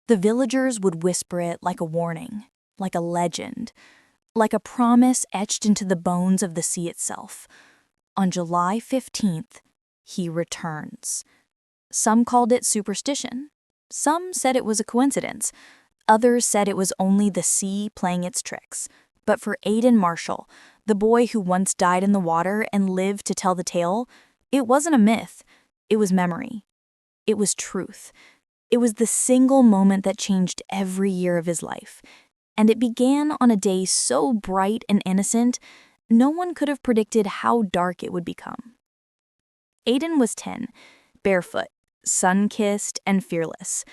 The villagers would whisper it like a warning, like a legend, like a promise etched into the bones of the sea itself. On July 15th, he returns. Some called it superstition. Some said it was a coincidence. Others said it was only the sea playing its tricks. But for Aiden Marshall, the boy who once died in the water and lived to tell the tale, it wasn't a myth. It was memory. It was truth. It was the single moment that changed every year of his life. And it began on a day so bright and innocent, no one could have predicted how dark it would become. Aiden was 10, barefoot, sun-kissed, and fearless.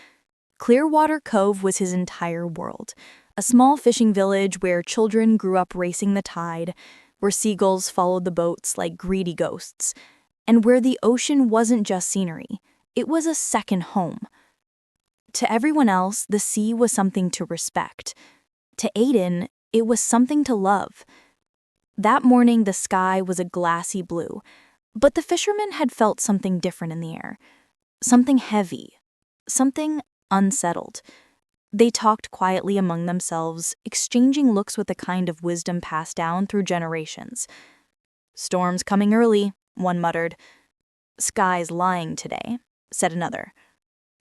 Clearwater Cove was his entire world, a small fishing village where children grew up racing the tide, where seagulls followed the boats like greedy ghosts, and where the ocean wasn't just scenery, it was a second home. To everyone else, the sea was something to respect. To Aiden, it was something to love. That morning, the sky was a glassy blue, but the fishermen had felt something different in the air. Something heavy, something unsettled. They talked quietly among themselves, exchanging looks with a kind of wisdom passed down through generations. "Storm's coming early," one muttered. "Sky's lying today," said another.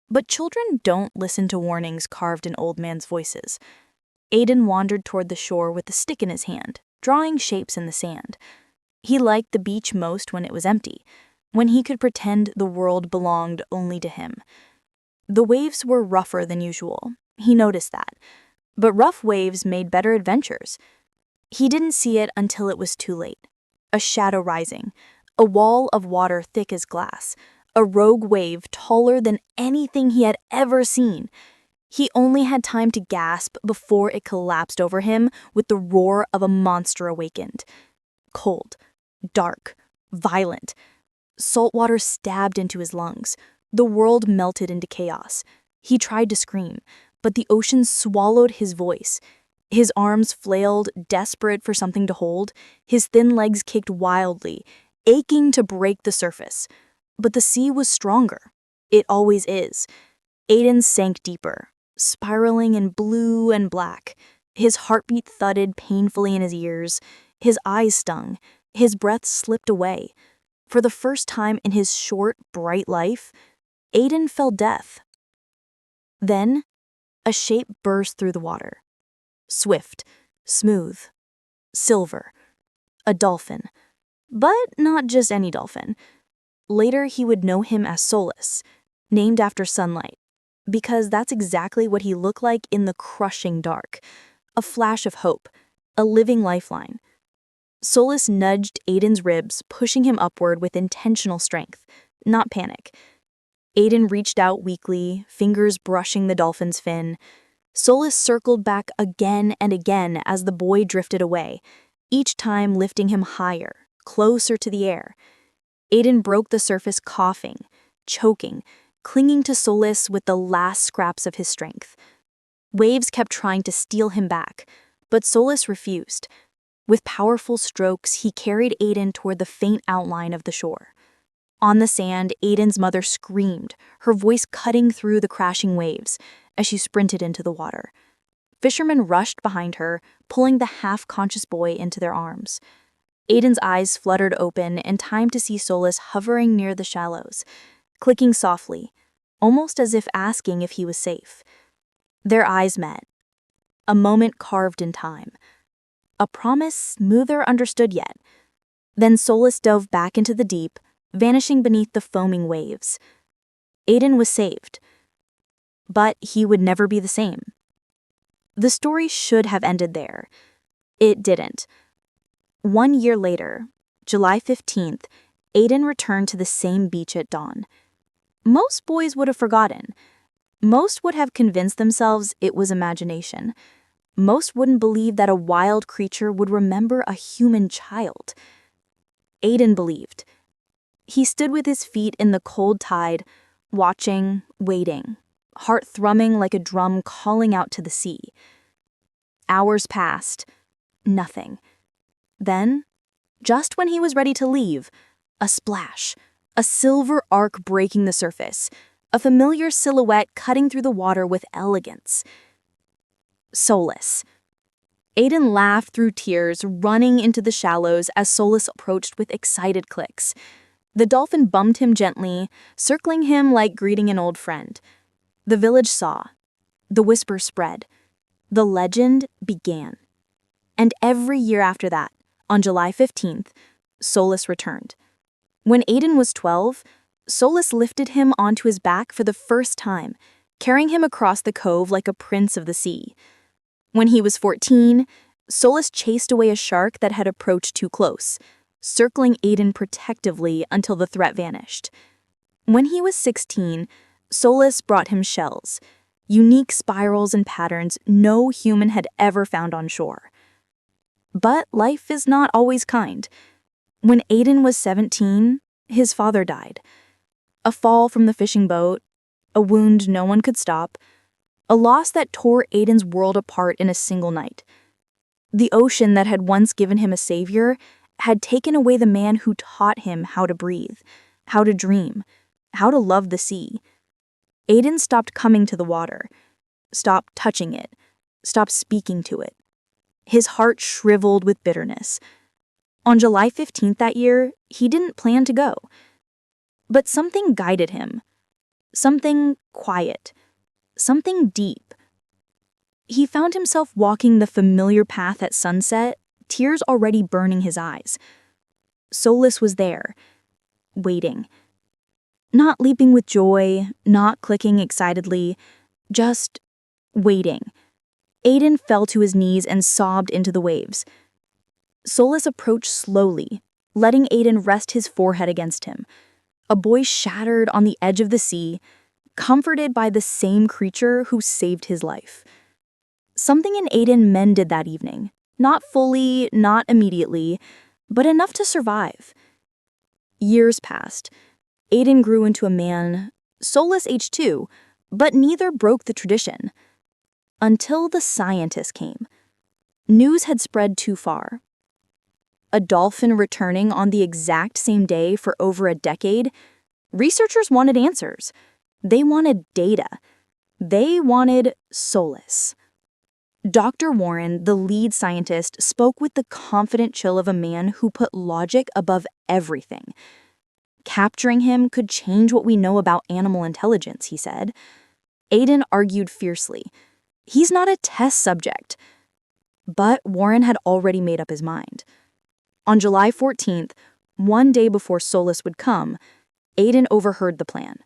But children don't listen to warnings carved in old men's voices. Aiden wandered toward the shore with a stick in his hand, drawing shapes in the sand. He liked the beach most when it was empty, when he could pretend the world belonged only to him. The waves were rougher than usual. He noticed that. But rough waves made better adventures. He didn't see it until it was too late. A shadow rising, a wall of water thick as glass, a rogue wave taller than anything he had ever seen. He only had time to gasp before it collapsed over him with the roar of a monster awakened. Cold, dark, violent. Salt water stabbed into his lungs. The world melted into chaos. He tried to scream, but the ocean swallowed his voice. His arms flailed, desperate for something to hold. His thin legs kicked wildly, aching to break the surface. But the sea was stronger. It always is. Aiden sank deeper, spiraling in blue and black. His heartbeat thudded painfully in his ears. His eyes stung. His breath slipped away. For the first time in his short, bright life, Aiden felt death. Then, a shape burst through the water. Swift, smooth, silver. A dolphin. But not just any dolphin. Later, he would know him as Solus, named after sunlight, because that's exactly what he looked like in the crushing dark. A flash of hope, a living lifeline. Solus nudged Aiden's ribs, pushing him upward with intentional strength, not panic. Aiden reached out weakly, fingers brushing the dolphin's fin. Solus circled back again and again as the boy drifted away, each time lifting him higher, closer to the air. Aiden broke the surface coughing, choking, clinging to Solus with the last scraps of his strength. Waves kept trying to steal him back, but Solus refused. With powerful strokes, he carried Aiden toward the faint outline of the shore. On the sand, Aiden's mother screamed, her voice cutting through the crashing waves as she sprinted into the water. Fishermen rushed behind her, pulling the half-conscious boy into their arms. Aiden's eyes fluttered open in time to see Solus hovering near the shallows, clicking softly, almost as if asking if he was safe. Their eyes met. A moment carved in time. A promise neither understood yet. Then Solus dove back into the deep, vanishing beneath the foaming waves. Aiden was saved. But he would never be the same. The story should have ended there. It didn't. 1 year later, July 15th, Aiden returned to the same beach at dawn. Most boys would have forgotten. Most would have convinced themselves it was imagination. Most wouldn't believe that a wild creature would remember a human child. Aiden believed. He stood with his feet in the cold tide, watching, waiting, heart thrumming like a drum calling out to the sea. Hours passed. Nothing. Then, just when he was ready to leave, a splash, a silver arc breaking the surface, a familiar silhouette cutting through the water with elegance. Solus. Aiden laughed through tears, running into the shallows as Solus approached with excited clicks. The dolphin bumped him gently, circling him like greeting an old friend. The village saw. The whisper spread. The legend began. And every year after that, on July 15th, Solus returned. When Aiden was 12, Solus lifted him onto his back for the first time, carrying him across the cove like a prince of the sea. When he was 14, Solus chased away a shark that had approached too close, circling Aiden protectively until the threat vanished. When he was 16, Solus brought him shells, unique spirals and patterns no human had ever found on shore. But life is not always kind. When Aiden was 17, his father died. A fall from the fishing boat, a wound no one could stop, a loss that tore Aiden's world apart in a single night. The ocean that had once given him a savior had taken away the man who taught him how to breathe, how to dream, how to love the sea. Aiden stopped coming to the water, stopped touching it, stopped speaking to it. His heart shriveled with bitterness. On July 15th that year, he didn't plan to go. But something guided him. Something quiet. Something deep. He found himself walking the familiar path at sunset, tears already burning his eyes. Solus was there, waiting. Not leaping with joy, not clicking excitedly, just waiting. Aiden fell to his knees and sobbed into the waves. Solus approached slowly, letting Aiden rest his forehead against him. A boy shattered on the edge of the sea, comforted by the same creature who saved his life. Something in Aiden mended that evening. Not fully, not immediately, but enough to survive. Years passed. Aiden grew into a man, Solus aged too, but neither broke the tradition. Until the scientists came. News had spread too far. A dolphin returning on the exact same day for over a decade, researchers wanted answers. They wanted data. They wanted Solus. Dr. Warren, the lead scientist, spoke with the confident chill of a man who put logic above everything. Capturing him could change what we know about animal intelligence, he said. Aiden argued fiercely. He's not a test subject. But Warren had already made up his mind. On July 14th, one day before Solus would come, Aiden overheard the plan.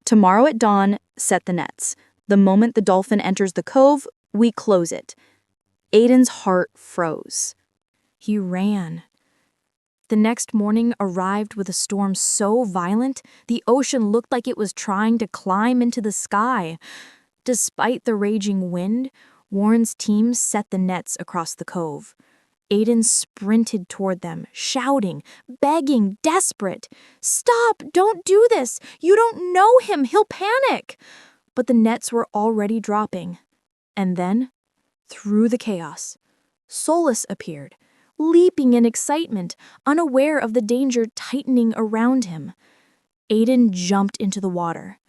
Tomorrow at dawn, set the nets. The moment the dolphin enters the cove, we close it. Aiden's heart froze. He ran. The next morning arrived with a storm so violent, the ocean looked like it was trying to climb into the sky. Despite the raging wind, Warren's team set the nets across the cove. Aiden sprinted toward them, shouting, begging, desperate. "Stop! Don't do this! You don't know him! He'll panic!" But the nets were already dropping. And then, through the chaos, Solus appeared, leaping in excitement, unaware of the danger tightening around him. Aiden jumped into the water.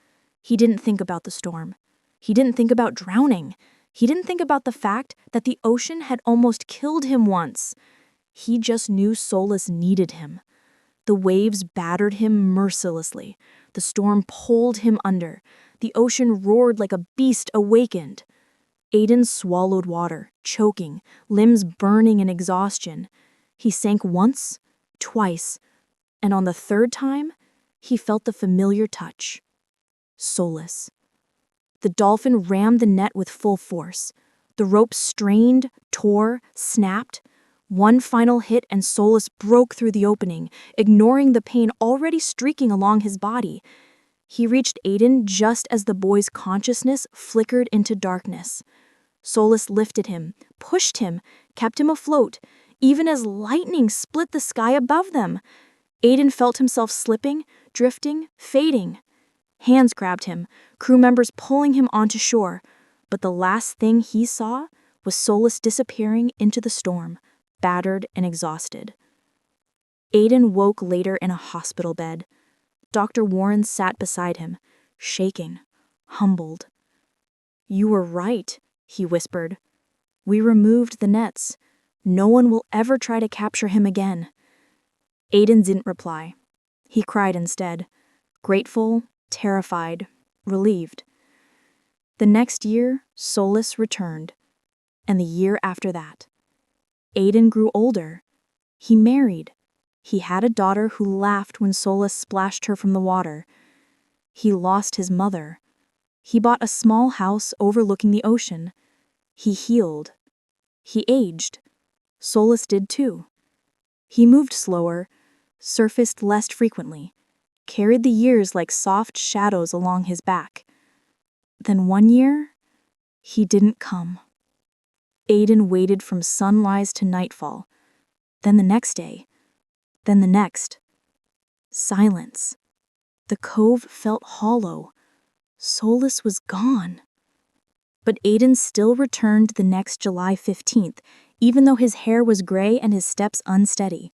He didn't think about the storm. He didn't think about drowning. He didn't think about the fact that the ocean had almost killed him once. He just knew Solus needed him. The waves battered him mercilessly. The storm pulled him under. The ocean roared like a beast awakened. Aiden swallowed water, choking, limbs burning in exhaustion. He sank once, twice, and on the third time, he felt the familiar touch. Solus. The dolphin rammed the net with full force. The rope strained, tore, snapped. One final hit and Solus broke through the opening, ignoring the pain already streaking along his body. He reached Aiden just as the boy's consciousness flickered into darkness. Solus lifted him, pushed him, kept him afloat, even as lightning split the sky above them. Aiden felt himself slipping, drifting, fading. Hands grabbed him, crew members pulling him onto shore, but the last thing he saw was Solus disappearing into the storm, battered and exhausted. Aiden woke later in a hospital bed. Dr. Warren sat beside him, shaking, humbled. "You were right," he whispered. "We removed the nets. No one will ever try to capture him again." Aiden didn't reply. He cried instead, grateful, terrified, relieved. The next year, Solus returned, and the year after that. Aiden grew older. He married. He had a daughter who laughed when Solus splashed her from the water. He lost his mother. He bought a small house overlooking the ocean. He healed. He aged. Solus did too. He moved slower, surfaced less frequently, carried the years like soft shadows along his back. Then one year, he didn't come. Aiden waited from sunrise to nightfall, then the next day, then the next. Silence. The cove felt hollow. Solus was gone. But Aiden still returned the next July 15th, even though his hair was gray and his steps unsteady.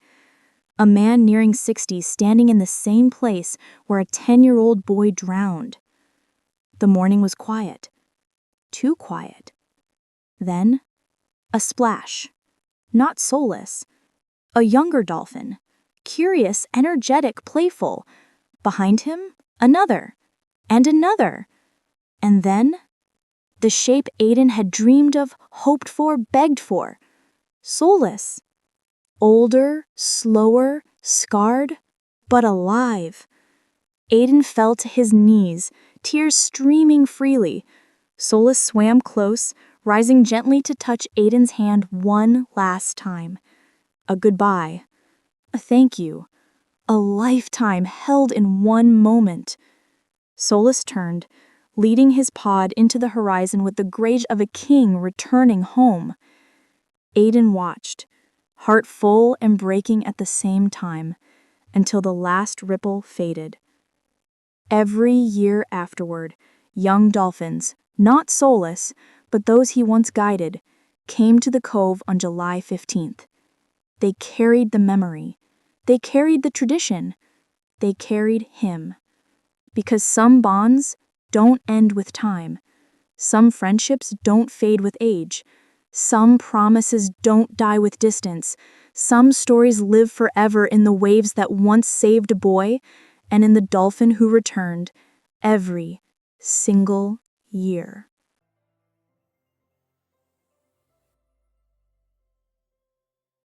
A man nearing 60 standing in the same place where a 10-year-old boy drowned. The morning was quiet. Too quiet. Then, a splash. Not Solus. A younger dolphin. Curious, energetic, playful. Behind him, another. And another. And then, the shape Aiden had dreamed of, hoped for, begged for. Solus. Older, slower, scarred, but alive. Aiden fell to his knees, tears streaming freely. Solus swam close, rising gently to touch Aiden's hand one last time. A goodbye. A thank you. A lifetime held in one moment. Solus turned, leading his pod into the horizon with the grace of a king returning home. Aiden watched, heart full and breaking at the same time, until the last ripple faded. Every year afterward, young dolphins, not Solus, but those he once guided, came to the cove on July 15th. They carried the memory. They carried the tradition. They carried him. Because some bonds don't end with time. Some friendships don't fade with age. Some promises don't die with distance. Some stories live forever in the waves that once saved a boy and in the dolphin who returned every single year.